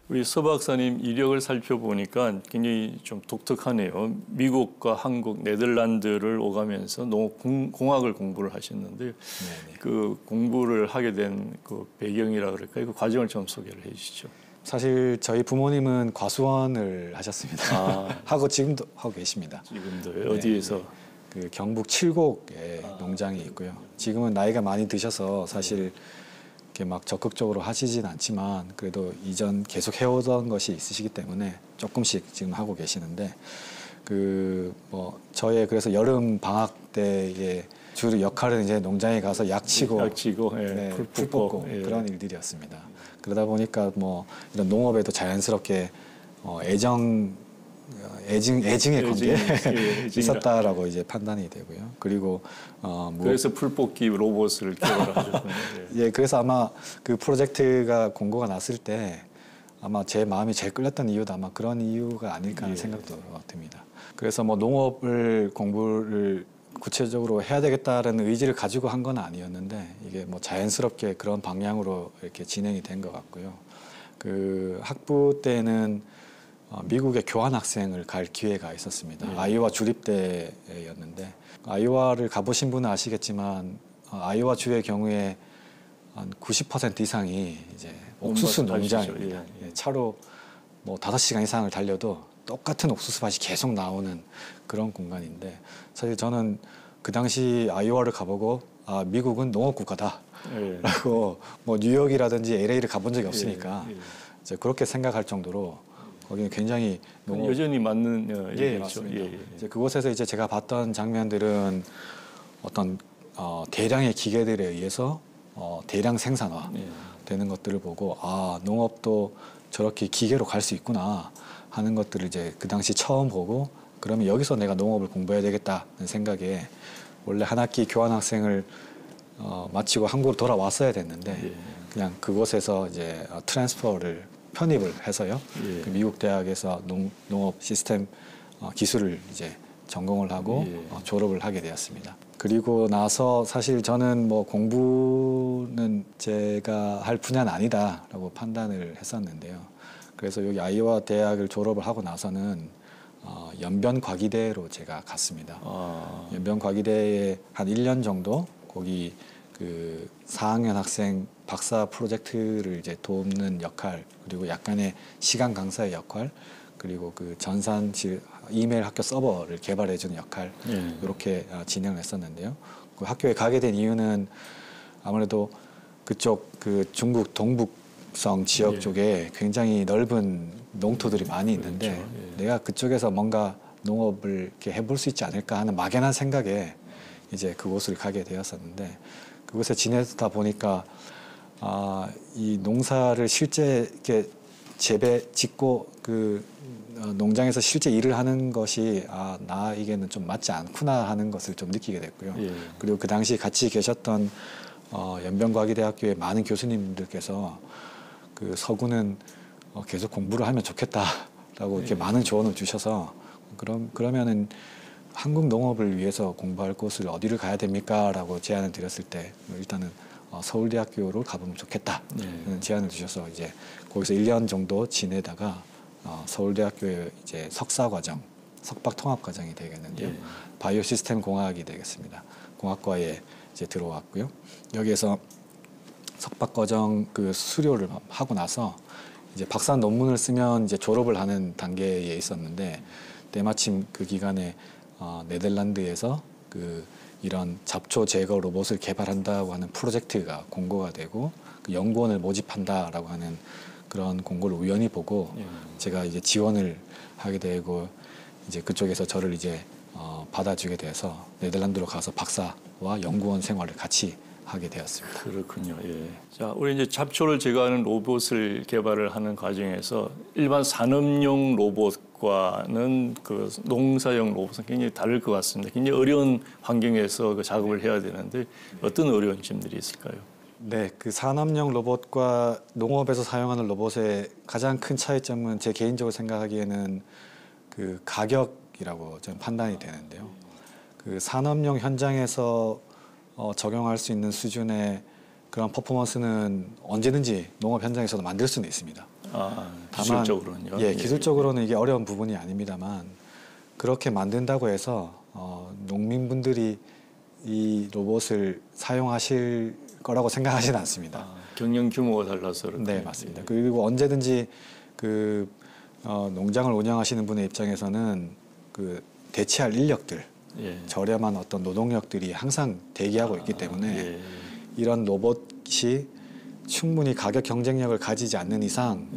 우리 서 박사님 이력을 살펴보니까 굉장히 좀 독특하네요. 미국과 한국, 네덜란드를 오가면서 농업공학을 공부를 하셨는데 네네. 그 공부를 하게 된 그 배경이라 그럴까요? 그 과정을 좀 소개를 해주시죠. 사실 저희 부모님은 과수원을 하셨습니다. 하고 지금도 하고 계십니다. 지금도 어디에서? 그 경북 칠곡에 농장이 있고요. 지금은 나이가 많이 드셔서 사실 이렇게 막 적극적으로 하시진 않지만 그래도 이전 계속 해오던 것이 있으시기 때문에 조금씩 지금 하고 계시는데 그 뭐 저의 그래서 여름 방학 때의 주로 역할은 이제 농장에 가서 약치고 예, 풀 뽑고 예. 그런 일들이었습니다. 그러다 보니까 뭐 이런 농업에도 자연스럽게 애증의 관계 있었다라고 이제 판단이 되고요. 그리고 그래서 풀뽑기 로봇을 개발하셨군요. 예, 그래서 아마 그 프로젝트가 공고가 났을 때 아마 제 마음이 제일 끌렸던 이유도 아마 그런 이유가 아닐까 하는 생각도 듭니다. 그래서 뭐 농업을 공부를 구체적으로 해야 되겠다라는 의지를 가지고 한 건 아니었는데 이게 뭐 자연스럽게 그런 방향으로 이렇게 진행이 된 것 같고요. 그 학부 때는 미국에 교환 학생을 갈 기회가 있었습니다. 아이오와 주립대였는데 아이오와를 가보신 분은 아시겠지만 아이오와 주의 경우에 한 90% 이상이 이제 옥수수 농장입니다. 예, 차로 뭐 5시간 이상을 달려도 똑같은 옥수수 밭이 계속 나오는 그런 공간인데 사실 저는 그 당시 아이오와를 가보고 미국은 농업 국가다라고 뭐 뉴욕이라든지 LA를 가본 적이 없으니까 이제 그렇게 생각할 정도로 거기는 굉장히 여전히 맞는 얘기죠. 맞습니다. 이제 그곳에서 이제 제가 봤던 장면들은 어떤 대량의 기계들에 의해서 대량 생산화 되는 것들을 보고 농업도 저렇게 기계로 갈 수 있구나 하는 것들을 이제 그 당시 처음 보고 그러면 여기서 내가 농업을 공부해야 되겠다는 생각에 원래 한 학기 교환 학생을 마치고 한국으로 돌아왔어야 됐는데 그냥 그곳에서 이제 트랜스퍼를 편입을 해서요. 그 미국 대학에서 농업 시스템 기술을 이제 전공을 하고 졸업을 하게 되었습니다. 그리고 나서 사실 저는 뭐 공부는 제가 할 분야는 아니다라고 판단을 했었는데요. 그래서 여기 아이오와 대학을 졸업을 하고 나서는 연변과기대로 제가 갔습니다. 연변과기대에 한 1년 정도 거기 그 4학년 학생 박사 프로젝트를 이제 돕는 역할 그리고 약간의 시간 강사의 역할 그리고 그 전산실 이메일 학교 서버를 개발해주는 역할 이렇게 진행을 했었는데요. 그 학교에 가게 된 이유는 아무래도 그쪽 그 중국 동북성 지역 쪽에 굉장히 넓은 농토들이 많이 있는데 내가 그쪽에서 뭔가 농업을 이렇게 해볼 수 있지 않을까 하는 막연한 생각에 이제 그곳을 가게 되었었는데 그곳에 지내다 보니까 이 농사를 실제 이렇게 짓고 그 농장에서 실제 일을 하는 것이 나에게는 좀 맞지 않구나 하는 것을 좀 느끼게 됐고요. 그리고 그 당시 같이 계셨던 연변과기대학교의 많은 교수님들께서 그 서구는 계속 공부를 하면 좋겠다라고 이렇게 많은 조언을 주셔서 그러면은 한국 농업을 위해서 공부할 곳을 어디를 가야 됩니까? 라고 제안을 드렸을 때 일단은 서울대학교로 가보면 좋겠다. 제안을 주셔서 이제 거기서 1년 정도 지내다가 서울대학교의 이제 석사 과정, 석박 통합 과정이 되겠는데요. 바이오 시스템 공학이 되겠습니다. 공학과에 이제 들어왔고요. 여기에서 석박 과정 그 수료를 하고 나서 이제 박사 논문을 쓰면 이제 졸업을 하는 단계에 있었는데 때마침 그 기간에 네덜란드에서 이런 잡초 제거 로봇을 개발한다고 하는 프로젝트가 공고가 되고 그 연구원을 모집한다라고 하는 그런 공고를 우연히 보고 제가 이제 지원을 하게 되고 이제 그쪽에서 저를 이제 받아주게 돼서 네덜란드로 가서 박사와 연구원 생활을 같이 하게 되었습니다. 그렇군요. 예. 자, 우리 이제 잡초를 제거하는 로봇을 개발을 하는 과정에서 일반 산업용 로봇과는 그 농사용 로봇은 굉장히 다를 것 같습니다. 굉장히 어려운 환경에서 그 작업을 해야 되는데 어떤 어려운 점들이 있을까요? 네, 그 산업용 로봇과 농업에서 사용하는 로봇의 가장 큰 차이점은 제 개인적으로 생각하기에는 그 가격이라고 저는 판단이 되는데요. 그 산업용 현장에서 적용할 수 있는 수준의 그런 퍼포먼스는 언제든지 농업 현장에서도 만들 수는 있습니다. 기술적으로는요? 예, 기술적으로는 이게 어려운 부분이 아닙니다만 그렇게 만든다고 해서 농민분들이 이 로봇을 사용하실 거라고 생각하지는 않습니다. 경영 규모가 달라서 그렇군요. 네, 맞습니다. 그리고 언제든지 그 농장을 운영하시는 분의 입장에서는 그 대체할 인력들, 저렴한 어떤 노동력들이 항상 대기하고 있기 때문에 이런 로봇이 충분히 가격 경쟁력을 가지지 않는 이상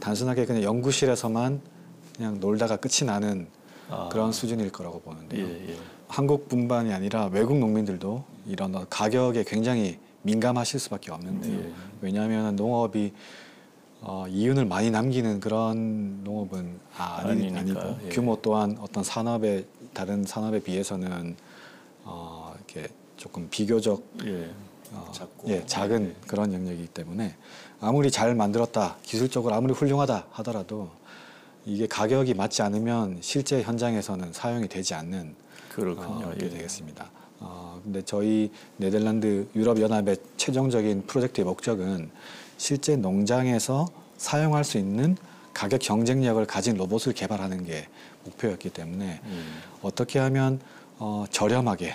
단순하게 그냥 연구실에서만 그냥 놀다가 끝이 나는 그런 수준일 거라고 보는데요. 한국뿐만이 아니라 외국 농민들도 이런 가격에 굉장히 민감하실 수밖에 없는데요. 왜냐하면 농업이 이윤을 많이 남기는 그런 농업은 아니고 규모 또한 어떤 산업의 다른 산업에 비해서는 이렇게 조금 비교적 작은 그런 영역이기 때문에 아무리 잘 만들었다, 기술적으로 아무리 훌륭하다 하더라도 이게 가격이 맞지 않으면 실제 현장에서는 사용이 되지 않는 게 되겠습니다. 근데 저희 네덜란드 유럽연합의 최종적인 프로젝트의 목적은 실제 농장에서 사용할 수 있는 가격 경쟁력을 가진 로봇을 개발하는 게 목표였기 때문에 어떻게 하면 저렴하게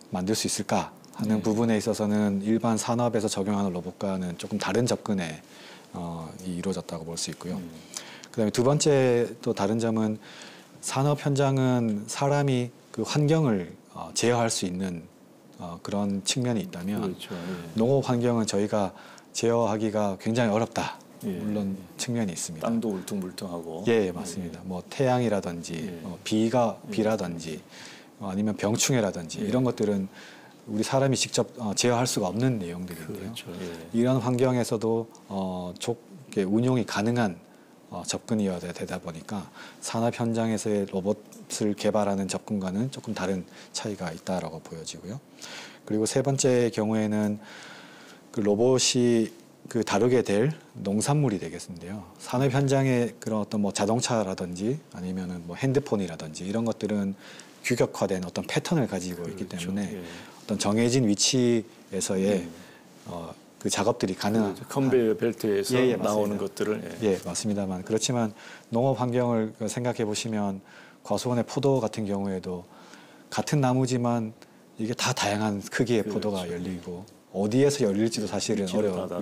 만들 수 있을까 하는 부분에 있어서는 일반 산업에서 적용하는 로봇과는 조금 다른 접근에 이루어졌다고 볼 수 있고요. 그다음에 두 번째 또 다른 점은 산업 현장은 사람이 그 환경을 제어할 수 있는 그런 측면이 있다면 농업 환경은 저희가 제어하기가 굉장히 어렵다. 물론 측면이 있습니다. 땅도 울퉁불퉁하고. 예, 맞습니다. 뭐 태양이라든지 비라든지 아니면 병충해라든지 이런 것들은 우리 사람이 직접 제어할 수가 없는 내용들인데요. 이런 환경에서도 좋게 운용이 가능한 접근이어야 되다 보니까 산업 현장에서의 로봇을 개발하는 접근과는 조금 다른 차이가 있다라고 보여지고요. 그리고 세 번째 경우에는 그 로봇이 그 다루게 될 농산물이 되겠는데요. 산업 현장의 그런 어떤 뭐 자동차라든지 아니면은 뭐 핸드폰이라든지 이런 것들은 규격화된 어떤 패턴을 가지고 있기 때문에 어떤 정해진 위치에서의 그 작업들이 가능한 컨베이어 벨트에서 나오는 것들을 맞습니다만 그렇지만 농업 환경을 생각해 보시면 과수원의 포도 같은 경우에도 같은 나무지만 이게 다 다양한 크기의 포도가 열리고 어디에서 열릴지도 사실은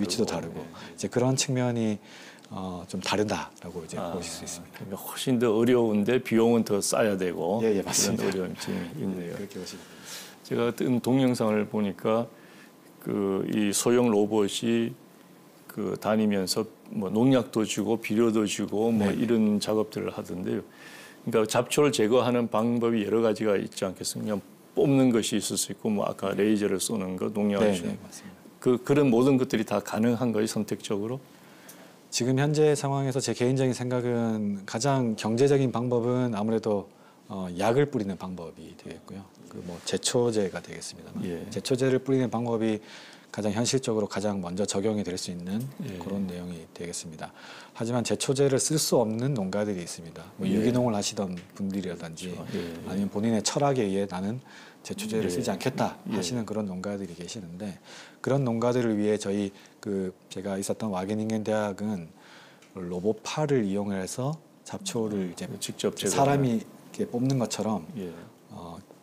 위치도 다르고 이제 그런 측면이 좀 다르다라고 이제 보실 수 있습니다. 그러니까 훨씬 더 어려운데 비용은 더 싸야 되고 맞습니다. 그런 어려움이 있네요. 그렇게 보시면 제가 뜬 동영상을 보니까 이 소형 로봇이 그 다니면서 뭐 농약도 주고 비료도 주고 뭐 이런 작업들을 하던데요. 그러니까 잡초를 제거하는 방법이 여러 가지가 있지 않겠습니까? 뽑는 것이 있을 수 있고 뭐 아까 레이저를 쏘는 것, 농약을 주는 그런 모든 것들이 다 가능한 거예요, 선택적으로? 지금 현재 상황에서 제 개인적인 생각은 가장 경제적인 방법은 아무래도 약을 뿌리는 방법이 되겠고요. 그 뭐 제초제가 되겠습니다만 제초제를 뿌리는 방법이 가장 현실적으로 가장 먼저 적용이 될 수 있는 예. 그런 내용이 되겠습니다. 하지만 제초제를 쓸 수 없는 농가들이 있습니다. 뭐 예. 유기농을 하시던 분들이라든지 그렇죠. 예. 아니면 본인의 철학에 의해 나는 제초제를 예. 쓰지 않겠다 예. 하시는 그런 농가들이 계시는데 그런 농가들을 위해 저희 제가 있었던 와게닝겐 대학은 로봇팔을 이용해서 잡초를 이제 직접 제거하는- 사람이 이렇게 뽑는 것처럼 예.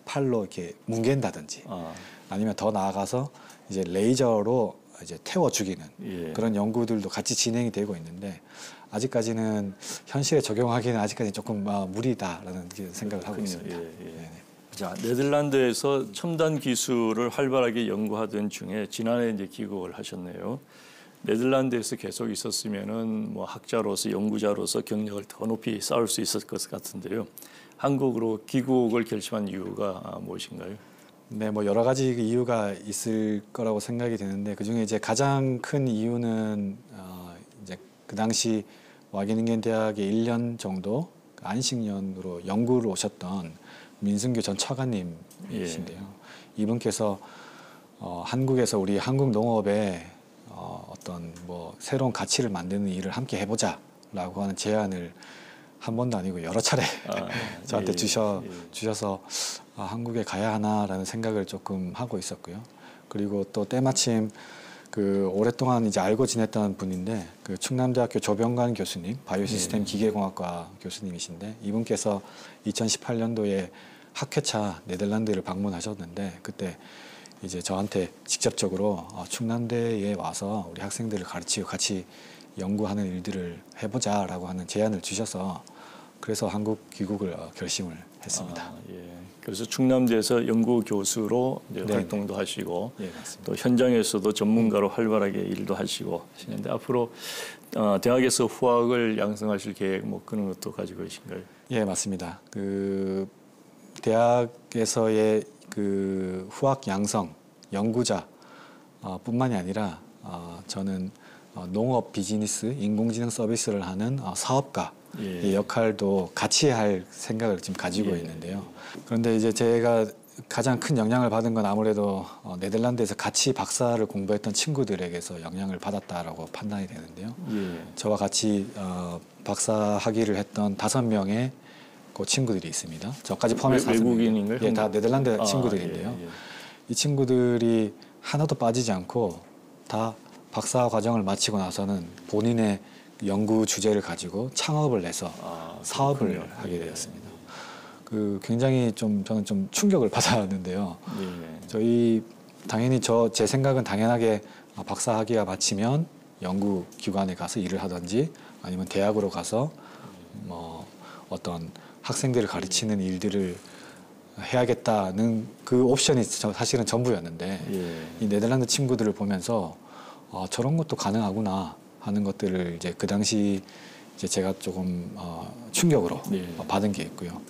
팔로 이렇게 뭉갠다든지 아, 아니면 더 나아가서 이제 레이저로 이제 태워 죽이는 예. 그런 연구들도 같이 진행이 되고 있는데 아직까지는 현실에 적용하기는 아직까지 조금 무리다라는 생각을 하고 있습니다. 예, 예. 네네. 자, 네덜란드에서 첨단 기술을 활발하게 연구하던 중에 지난해 이제 귀국을 하셨네요. 네덜란드에서 계속 있었으면은 뭐 학자로서 연구자로서 경력을 더 높이 쌓을 수 있었을 것 같은데요. 한국으로 귀국을 결심한 이유가 무엇인가요? 네, 뭐 여러 가지 이유가 있을 거라고 생각이 되는데 그 중에 이제 가장 큰 이유는 이제 그 당시 와게닝겐 대학에 1년 정도 안식년으로 연구를 오셨던 민승규 전 차관님이신데요. 이분께서 한국에서 우리 한국 농업에 어떤 뭐 새로운 가치를 만드는 일을 함께 해보자라고 하는 제안을 한 번도 아니고 여러 차례 저한테 주셔서 한국에 가야 하나라는 생각을 조금 하고 있었고요. 그리고 또 때마침 오랫동안 이제 알고 지냈던 분인데 충남대학교 조병관 교수님, 바이오시스템 기계공학과 교수님이신데 이분께서 2018년도에 학회차 네덜란드를 방문하셨는데 그때 이제 저한테 직접적으로 충남대에 와서 우리 학생들을 가르치고 같이 연구하는 일들을 해보자라고 하는 제안을 주셔서 그래서 한국 귀국을 결심을 했습니다. 예. 그래서 충남대에서 연구 교수로 이제 활동도 하시고 예, 맞습니다. 또 현장에서도 전문가로 활발하게 일도 하시고 하시는데 앞으로 대학에서 후학을 양성하실 계획 뭐 그런 것도 가지고 계신가요? 예, 맞습니다. 대학에서의 후학 양성 연구자 뿐만이 아니라 저는 농업 비즈니스 인공지능 서비스를 하는 사업가의 역할도 같이 할 생각을 지금 가지고 있는데요. 그런데 이제 제가 가장 큰 영향을 받은 건 아무래도 네덜란드에서 같이 박사를 공부했던 친구들에게서 영향을 받았다라고 판단이 되는데요. 저와 같이 박사 학위를 했던 5명의 그 친구들이 있습니다. 저까지 포함해서 외국인인가요? 예, 다 네덜란드 친구들인데요. 이 친구들이 하나도 빠지지 않고 다 박사 과정을 마치고 나서는 본인의 연구 주제를 가지고 창업을 내서 사업을 하게 되었습니다. 굉장히 저는 좀 충격을 받았는데요. 저희 당연히 제 생각은 당연하게 박사 학위가 마치면 연구 기관에 가서 일을 하든지 아니면 대학으로 가서 뭐 어떤 학생들을 가르치는 일들을 해야겠다는 그 옵션이 사실은 전부였는데 이 네덜란드 친구들을 보면서 저런 것도 가능하구나 하는 것들을 이제 그 당시 이제 제가 조금 충격으로 받은 게 있고요.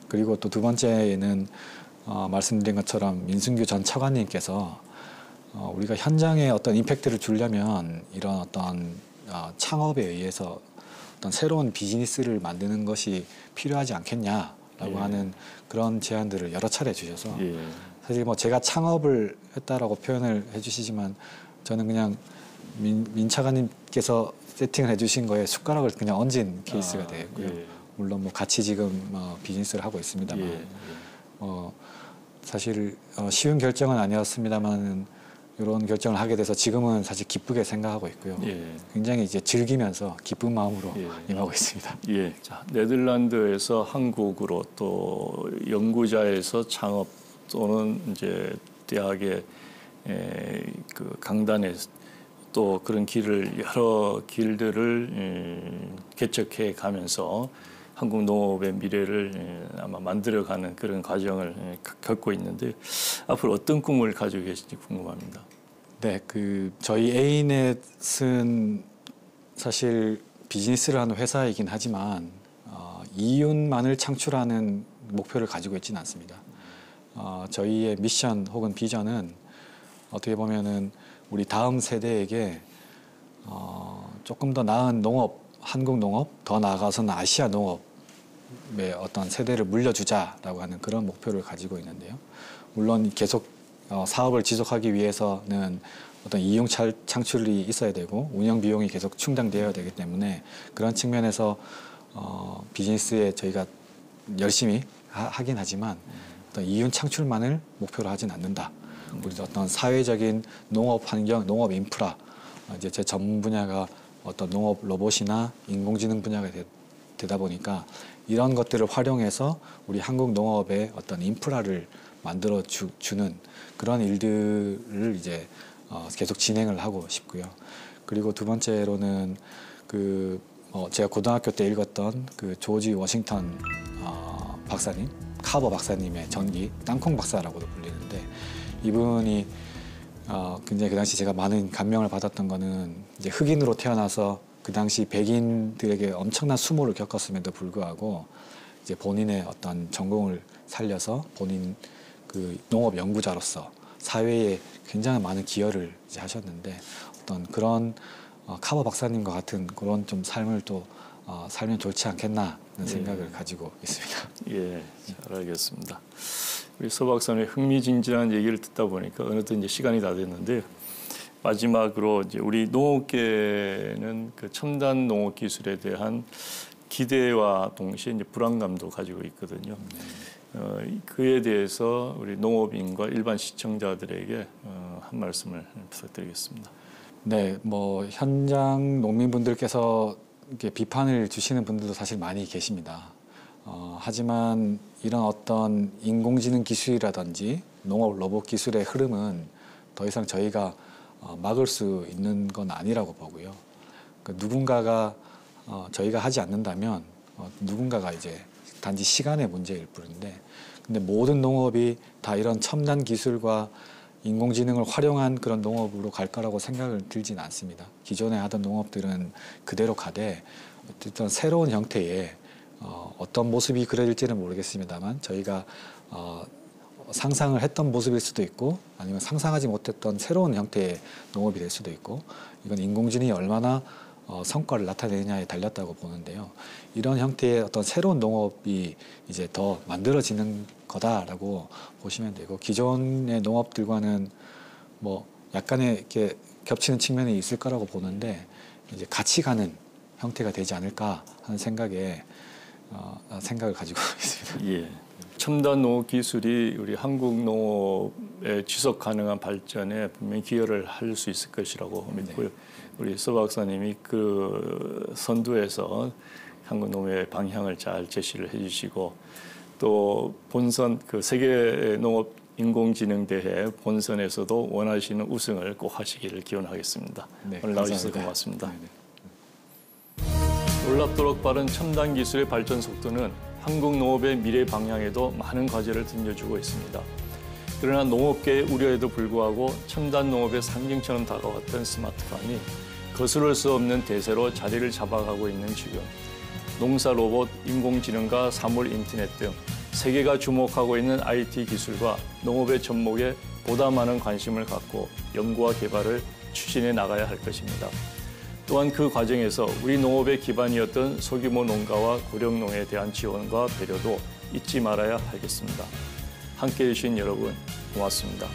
그리고 또 두 번째는 말씀드린 것처럼 민승규 전 차관님께서 우리가 현장에 어떤 임팩트를 주려면 이런 어떤 창업에 의해서 어떤 새로운 비즈니스를 만드는 것이 필요하지 않겠냐라고 하는 그런 제안들을 여러 차례 주셔서 사실 뭐 제가 창업을 했다라고 표현을 해주시지만 저는 그냥 민 차관님께서 세팅을 해주신 거에 숟가락을 그냥 얹은 케이스가 되겠고요. 물론 뭐 같이 지금 비즈니스를 하고 있습니다만 사실 쉬운 결정은 아니었습니다만 이런 결정을 하게 돼서 지금은 사실 기쁘게 생각하고 있고요. 굉장히 이제 즐기면서 기쁜 마음으로 임하고 있습니다. 자, 네덜란드에서 한국으로 또 연구자에서 창업 또는 이제 대학의 그 강단에 또 그런 여러 길들을 개척해 가면서 한국 농업의 미래를 아마 만들어가는 그런 과정을 겪고 있는데 앞으로 어떤 꿈을 가지고 계신지 궁금합니다. 네, 저희 A넷은 사실 비즈니스를 하는 회사이긴 하지만 이윤만을 창출하는 목표를 가지고 있지는 않습니다. 저희의 미션 혹은 비전은 어떻게 보면은 우리 다음 세대에게 조금 더 나은 농업, 한국 농업, 더 나아가서는 아시아 농업의 어떤 세대를 물려주자라고 하는 그런 목표를 가지고 있는데요. 물론 계속 사업을 지속하기 위해서는 어떤 이용 창출이 있어야 되고 운영 비용이 계속 충당되어야 되기 때문에 그런 측면에서 비즈니스에 저희가 열심히 하긴 하지만 어떤 이윤 창출만을 목표로 하진 않는다. 우리 어떤 사회적인 농업 환경, 농업 인프라, 이제 제 전문 분야가 어떤 농업 로봇이나 인공지능 분야가 되다 보니까 이런 것들을 활용해서 우리 한국 농업의 어떤 인프라를 만들어 주는 그런 일들을 이제 계속 진행을 하고 싶고요. 그리고 두 번째로는 제가 고등학교 때 읽었던 그 조지 워싱턴 박사님, 카버 박사님의 전기 땅콩 박사라고도 불리는데 이분이 굉장히 그 당시 제가 많은 감명을 받았던 거는 이제 흑인으로 태어나서 그 당시 백인들에게 엄청난 수모를 겪었음에도 불구하고 이제 본인의 어떤 전공을 살려서 본인 그 농업 연구자로서 사회에 굉장히 많은 기여를 이제 하셨는데 어떤 그런 카버 박사님과 같은 그런 좀 삶을 또 살면 좋지 않겠나 하는 생각을 가지고 있습니다. 예, 잘 알겠습니다. 우리 서 박사님의 흥미진진한 얘기를 듣다 보니까 어느덧 이제 시간이 다 됐는데요. 마지막으로 이제 우리 농업계는 그 첨단 농업 기술에 대한 기대와 동시에 이제 불안감도 가지고 있거든요. 그에 대해서 우리 농업인과 일반 시청자들에게 한 말씀을 부탁드리겠습니다. 네, 뭐 현장 농민분들께서 이렇게 비판을 주시는 분들도 사실 많이 계십니다. 하지만 이런 어떤 인공지능 기술이라든지 농업 로봇 기술의 흐름은 더 이상 저희가 막을 수 있는 건 아니라고 보고요. 그러니까 누군가가 저희가 하지 않는다면 누군가가 이제 단지 시간의 문제일 뿐인데, 근데 모든 농업이 다 이런 첨단 기술과 인공지능을 활용한 그런 농업으로 갈 거라고 생각을 들지는 않습니다. 기존에 하던 농업들은 그대로 가되 어떤 새로운 형태의 어떤 모습이 그려질지는 모르겠습니다만 저희가 상상을 했던 모습일 수도 있고 아니면 상상하지 못했던 새로운 형태의 농업이 될 수도 있고 이건 인공지능이 얼마나 성과를 나타내느냐에 달렸다고 보는데요. 이런 형태의 어떤 새로운 농업이 이제 더 만들어지는 거다라고 보시면 되고 기존의 농업들과는 뭐 약간의 이렇게 겹치는 측면이 있을 거라고 보는데 이제 같이 가는 형태가 되지 않을까 하는 생각을 가지고 있습니다. 예. 첨단 농업 기술이 우리 한국 농업의 지속 가능한 발전에 분명히 기여를 할 수 있을 것이라고 믿고요. 우리 서 박사님이 그 선두에서 한국 농업의 방향을 잘 제시를 해주시고 또 본선 그 세계 농업 인공지능 대회 본선에서도 원하시는 우승을 꼭 하시기를 기원하겠습니다. 네, 오늘 나와주셔서 고맙습니다. 네. 놀랍도록 빠른 첨단 기술의 발전 속도는 한국 농업의 미래 방향에도 많은 과제를 던져주고 있습니다. 그러나 농업계의 우려에도 불구하고 첨단 농업의 상징처럼 다가왔던 스마트팜이 거스를 수 없는 대세로 자리를 잡아가고 있는 지금 농사 로봇, 인공지능과 사물 인터넷 등 세계가 주목하고 있는 IT 기술과 농업의 접목에 보다 많은 관심을 갖고 연구와 개발을 추진해 나가야 할 것입니다. 또한 그 과정에서 우리 농업의 기반이었던 소규모 농가와 고령농에 대한 지원과 배려도 잊지 말아야 하겠습니다. 함께해 주신 여러분 고맙습니다.